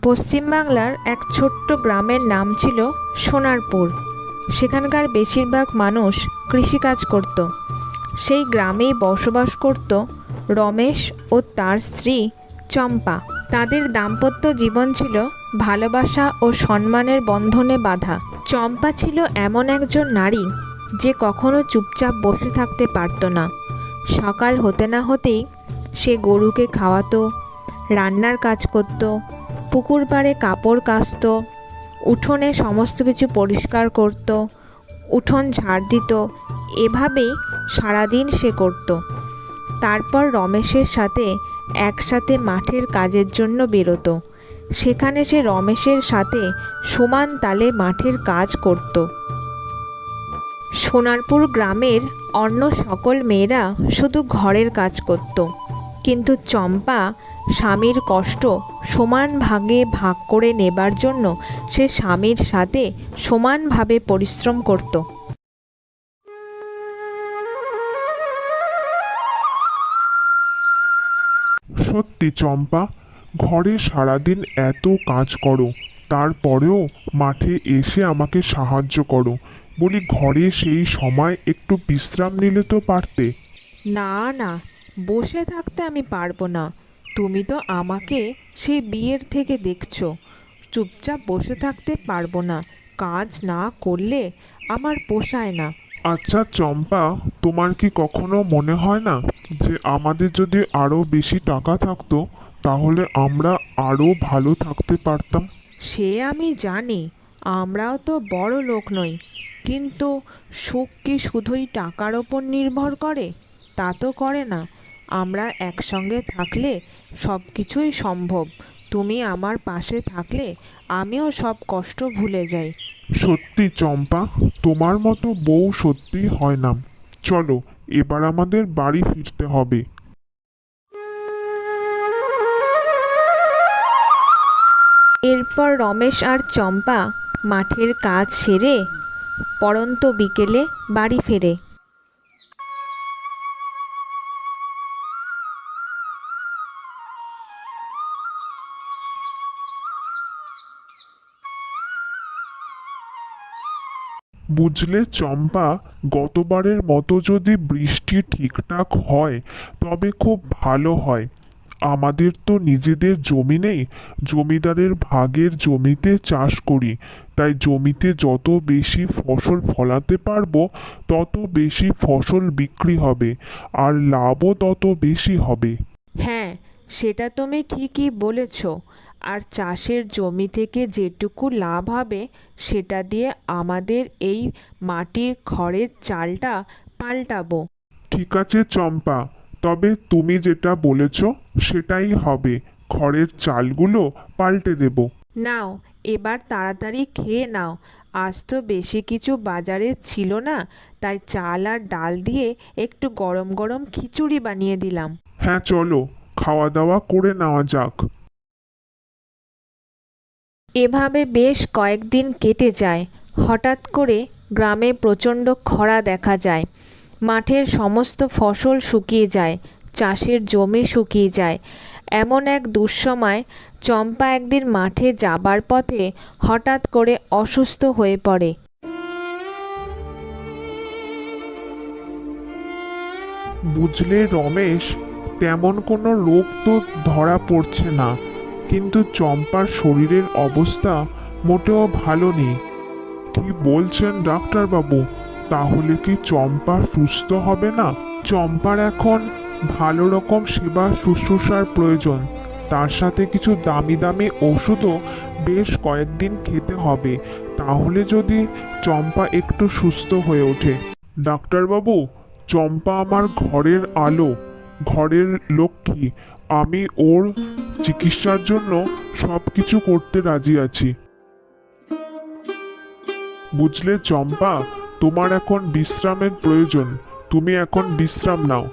পশ্চিমবাংলার এক ছোট্ট গ্রামের নাম ছিল সোনারপুর। সেখানকার বেশিরভাগ মানুষ কৃষিকাজ করত। সেই গ্রামেই বসবাস করত রমেশ ও তার স্ত্রী চম্পা। তাদের দাম্পত্য জীবন ছিল ভালোবাসা ও সম্মানের বন্ধনে বাঁধা। চম্পা ছিল এমন একজন নারী যে কখনো চুপচাপ বসে থাকতে পারত না। সকাল হতে না হতেই সে গরুকে খাওয়াতো, রান্নার কাজ করত, পুকুর পাড়ে কাপড় কাচত, উঠোনে সমস্ত কিছু পরিষ্কার করত, উঠোন ঝাড় দিত। এভাবেই সারাদিন সে করত। তারপর রমেশের সাথে একসাথে মাঠের কাজের জন্য বেরোতো। সেখানে সে রমেশের সাথে সমান তালে মাঠের কাজ করত। সোনারপুর গ্রামের অন্য সকল মেয়েরা শুধু ঘরের কাজ করত, কিন্তু চম্পা স্বামীর কষ্ট সমান ভাগে ভাগ করে নেবার জন্য সে স্বামীর সাথে সমানভাবে পরিশ্রম করত। সত্যি চম্পা, ঘরে সারাদিন এত কাজ করো, তারপরেও মাঠে এসে আমাকে সাহায্য করো। বলি, ঘরে সেই সময় একটু বিশ্রাম নিলে তো পারতে। না না, বসে থাকতে আমি পারবো না। তুমি তো আমাকে সেই বিয়ের থেকে দেখছো, চুপচাপ বসে থাকতে পারবো না। কাজ না করলে আমার পোষায় না। আচ্ছা চম্পা, তোমার কি কখনো মনে হয় না যে আমাদের যদি আরো বেশি টাকা থাকতো তাহলে আমরা আরো ভালো থাকতে পারতাম? সে আমি জানি, আমরাও তো বড় লোক নই, কিন্তু সুখ কি শুধুই টাকার ওপর নির্ভর করে? তা তো করে না। আমরা একসঙ্গে থাকলে সব কিছুই সম্ভব। তুমি আমার পাশে থাকলে আমিও সব কষ্ট ভুলে যাই। সত্যি চম্পা, তোমার মতো বউ সত্যি হয় না। চলো, এবার আমাদের বাড়ি ফিরতে হবে। এরপর রমেশ আর চম্পা মাঠের কাজ সেরে পড়ন্ত বিকেলে বাড়ি ফেরে। বুঝলে চম্পা, গতবারের মতো যদি বৃষ্টি ঠিকঠাক হয় তবে খুব ভালো হয়। আমাদের তো নিজেদের জমি নেই, জমিদারের ভাগের জমিতে চাষ করি। তাই জমিতে যত বেশি ফসল ফলাতে পারবো তত বেশি ফসল বিক্রি হবে, আর লাভও তত বেশি হবে। হ্যাঁ, সেটা তুমি ঠিকই বলেছ। আর চাষের জমি থেকে যেটুকু লাভ হবে সেটা দিয়ে আমাদের এই মাটির খড়ের চালটা পাল্টাবো। ঠিক আছে চম্পা, তবে তুমি যেটা বলেছ সেটাই হবে। খড়ের চালগুলো পাল্টে দেব। নাও, এবার তাড়াতাড়ি খেয়ে নাও। আজ তো বেশি কিছু বাজারে ছিল না, তাই চাল আর ডাল দিয়ে একটু গরম গরম খিচুড়ি বানিয়ে দিলাম। হ্যাঁ চলো, খাওয়া দাওয়া করে নেওয়া যাক। এভাবে বেশ কয়েকদিন কেটে যায়। হঠাৎ করে গ্রামে প্রচণ্ড খরা দেখা যায়। মাঠের সমস্ত ফসল শুকিয়ে যায়, চাষের জমি শুকিয়ে যায়। এমন এক দুঃসময় চম্পা একদিন মাঠে যাবার পথে হঠাৎ করে অসুস্থ হয়ে পড়ে। বুঝলে রমেশ, তেমন কোনো রোগ তো ধরা পড়ছে না, কিন্তু চম্পার শরীরের অবস্থা মোটেও ভালো নেই। কি বলছেন ডাক্তারবাবু? তাহলে কি চম্পা সুস্থ হবে না? চম্পার এখন ভালো রকম সেবা শুশ্রূষার প্রয়োজন। তার সাথে কিছু দামি দামি ওষুধও বেশ কয়েকদিন খেতে হবে, তাহলে যদি চম্পা একটু সুস্থ হয়ে ওঠে। ডাক্তারবাবু, চম্পা আমার ঘরের আলো, ঘরের লক্ষ্মী। আমি ওর চিকিৎসার জন্য সব কিছু করতে রাজি আছি। বুঝলে চম্পা, তোমার এখন বিশ্রামের প্রয়োজন। তুমি এখন বিশ্রাম নাও,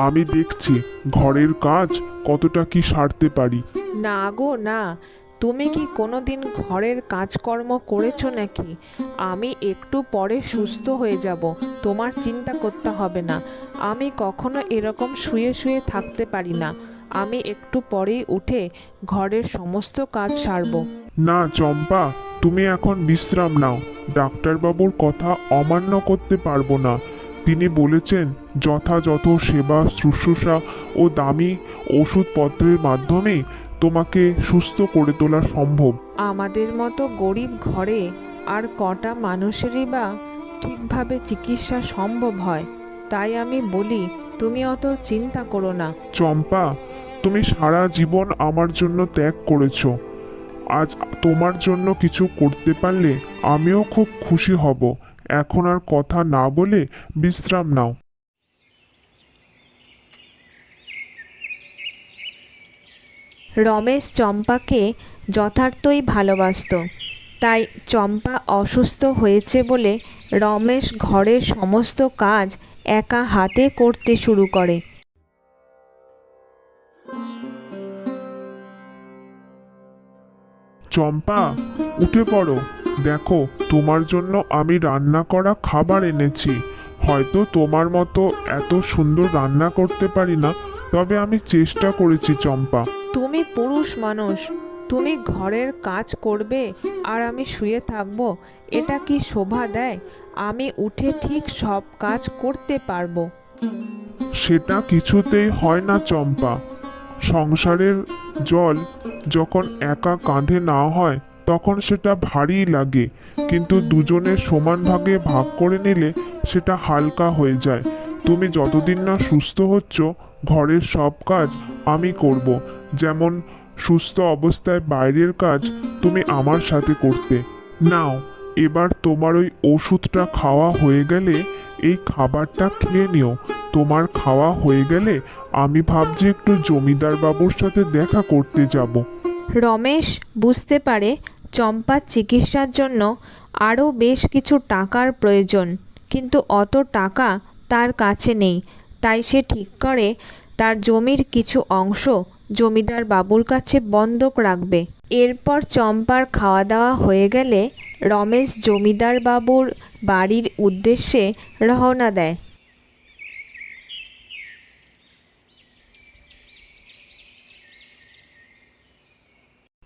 আমি দেখছি ঘরের কাজ কতটা কি সারতে পারি। না গো না, তুমি কি কোনোদিন ঘরের কাজকর্ম করেছো নাকি? আমি একটু পরে সুস্থ হয়ে যাব, তোমার চিন্তা করতে হবে না। আমি কখনো এরকম শুয়ে শুয়ে থাকতে পারি না। আমি একটু পরেই উঠে ঘরের সমস্ত কাজ সারব। না চম্পা, তুমি এখন বিশ্রাম নাও। ডাক্তারবাবুর কথা অমান্য করতে পারবো না। তিনি বলেছেন যথাযথ সেবা শুশ্রূষা ও দামি ওষুধপত্রের মাধ্যমেই তোমাকে সুস্থ করে তোলা সম্ভব। আমাদের মতো গরিব ঘরে আর কটা মানুষেরই বা ঠিকভাবে চিকিৎসা সম্ভব হয়? তাই আমি বলি, তুমি অত চিন্তা করো না। চম্পা, তুমি সারা জীবন আমার জন্য ত্যাগ করেছো। আজ তোমার জন্য কিছু করতে পারলে আমিও খুব খুশি হব। এখন আর কথা না বলে বিশ্রাম নাও। রমেশ চম্পাকে যথার্থই ভালোবাসতো। তাই চম্পা অসুস্থ হয়েছে বলে রমেশ ঘরের সমস্ত কাজ একা হাতে করতে শুরু করে। চম্পা, উঠে পড়ো। দেখো, তোমার জন্য আমি রান্না করা খাবার এনেছি। হয়তো তোমার মতো এত সুন্দর রান্না করতে পারি না, তবে আমি চেষ্টা করেছি চম্পা। তুমি পুরুষ মানুষ, তুমি ঘরের কাজ করবে আর আমি শুয়ে থাকবো, এটা কি শোভা দেয়? আমি উঠে ঠিক সব কাজ করতে পারবো। সেটা কিছুতেই হয় না চম্পা। সংসারের জল যখন একা কাঁধে না হয় তখন সেটা ভারী লাগে, কিন্তু দুজনের সমান ভাগে ভাগ করে নিলে সেটা হালকা হয়ে যায়। তুমি যতদিন না সুস্থ হচ্ছ, ঘরের সব কাজ আমি করব। যেমন সুস্থ অবস্থায় বাইরের কাজ তুমি আমার সাথে করতে। নাও, এবার তোমার ওই ওষুধটা খাওয়া হয়ে গেলে এই খাবারটা খেয়ে নিও। তোমার খাওয়া হয়ে গেলে আমি ভাবছি একটু জমিদার বাবুর সাথে দেখা করতে যাব। রমেশ বুঝতে পারে চম্পার চিকিৎসার জন্য আরও বেশ কিছু টাকার প্রয়োজন, কিন্তু অত টাকা তার কাছে নেই। তাই সে ঠিক করে তার জমির কিছু অংশ জমিদার বাবুর কাছে বন্ধক রাখবে। এরপর চম্পার খাওয়া দাওয়া হয়ে গেলে রমেশ জমিদার বাবুর বাড়ির উদ্দেশ্যে রওনা দেয়।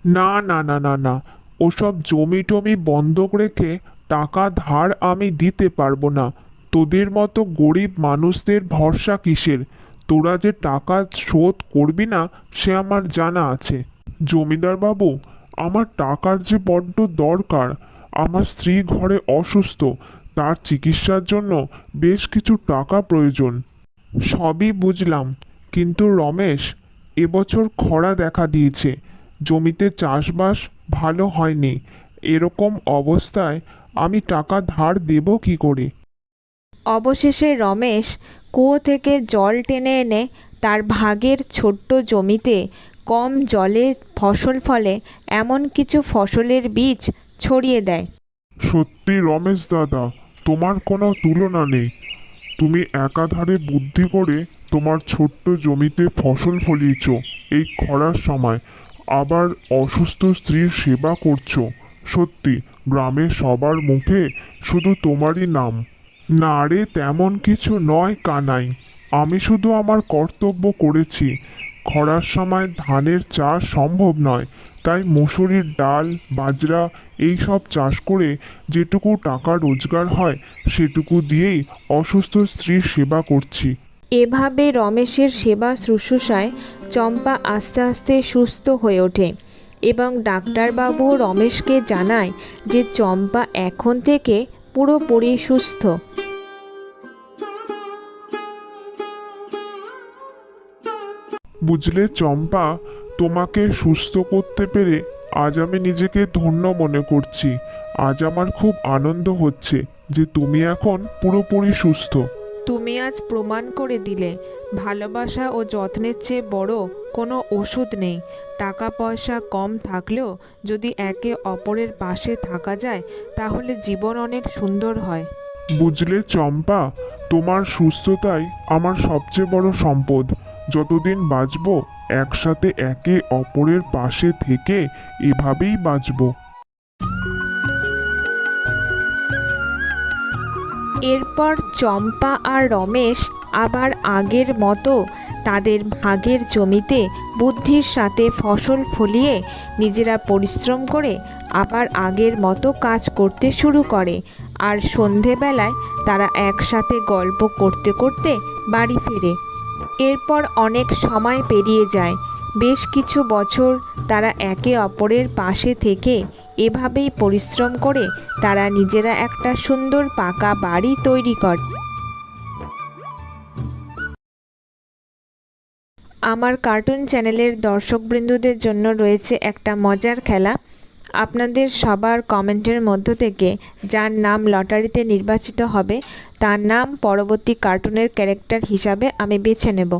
না না না না না, ওসব জমি টমি বন্ধক রেখে টাকা ধার আমি দিতে পারবো না। তোদের মতো গরিব মানুষদের ভরসা কিসের? তোরা যে টাকা শোধ করবি না সে আমার জানা আছে। জমিদার বাবু, আমার টাকার যে বড্ড দরকার। আমার স্ত্রী ঘরে অসুস্থ, তার চিকিৎসার জন্য বেশ কিছু টাকা প্রয়োজন। সবই বুঝলাম, কিন্তু রমেশ, এবছর খরা দেখা দিয়েছে। জমিতে চাষবাস ভালো হয়নি। এরকম অবস্থায় আমি টাকা ধার দেব কি করে? অবশেষে রমেশ কুয়ো থেকে জল টেনে এনে তার ভাগের ছোট্ট জমিতে কম জলে ফসল ফলে এমন কিছু ফসলের বীজ ছড়িয়ে দেয়। সত্যি রমেশ দাদা, তোমার কোনো তুলনা নেই। তুমি একাধারে বুদ্ধি করে তোমার ছোট্ট জমিতে ফসল ফলিয়েছ এই খরার সময়, আবার অসুস্থ স্ত্রীর সেবা করছো। সত্যি গ্রামের সবার মুখে শুধু তোমারই নাম। না রে, তেমন কিছু নয় কানাই। আমি শুধু আমার কর্তব্য করেছি। খরার সময় ধানের চাষ সম্ভব নয়, তাই মসুরির ডাল, বাজরা এই সব চাষ করে যেটুকু টাকা রোজগার হয় সেটুকু দিয়েই অসুস্থ স্ত্রীর সেবা করছি। এভাবে রমেশের সেবা শুশ্রূষায় চম্পা আস্তে আস্তে সুস্থ হয়ে ওঠে এবং ডাক্তারবাবু রমেশকে জানায় যে চম্পা এখন থেকে পুরোপুরি সুস্থ। বুঝলে চম্পা, তোমাকে সুস্থ করতে পেরে আজ আমি নিজেকে ধন্য মনে করছি। আজ আমার খুব আনন্দ হচ্ছে যে তুমি এখন পুরোপুরি সুস্থ। তুমি আজ প্রমাণ করে দিলে ভালোবাসা ও যত্নের চেয়ে বড় কোনো ওষুধ নেই। টাকা পয়সা কম থাকলেও যদি একে অপরের পাশে থাকা যায় তাহলে জীবন অনেক সুন্দর হয়। বুঝলে চম্পা, তোমার সুস্থতাই আমার সবচেয়ে বড় সম্পদ। যতদিন বাঁচব একসাথে একে অপরের পাশে থেকে এভাবেই বাঁচব। এরপর চম্পা আর রমেশ আবার আগের মতো তাদের ভাগের জমিতে বুদ্ধির সাথে ফসল ফলিয়ে নিজেরা পরিশ্রম করে আবার আগের মতো কাজ করতে শুরু করে। আর সন্ধেবেলায় তারা একসাথে গল্প করতে করতে বাড়ি ফেরে। এরপর অনেক সময় পেরিয়ে যায়, বেশ কিছু বছর তারা একে অপরের পাশে থেকে এভাবেই পরিশ্রম করে তারা নিজেরা একটা সুন্দর পাকা বাড়ি তৈরি করে। আমার কার্টুন চ্যানেলের দর্শকবৃন্দদের জন্য রয়েছে একটা মজার খেলা। আপনাদের সবার কমেন্টের মধ্য থেকে যার নাম লটারিতে নির্বাচিত হবে তার নাম পরবর্তী কার্টুনের ক্যারেক্টার হিসাবে আমি বেছে নেব।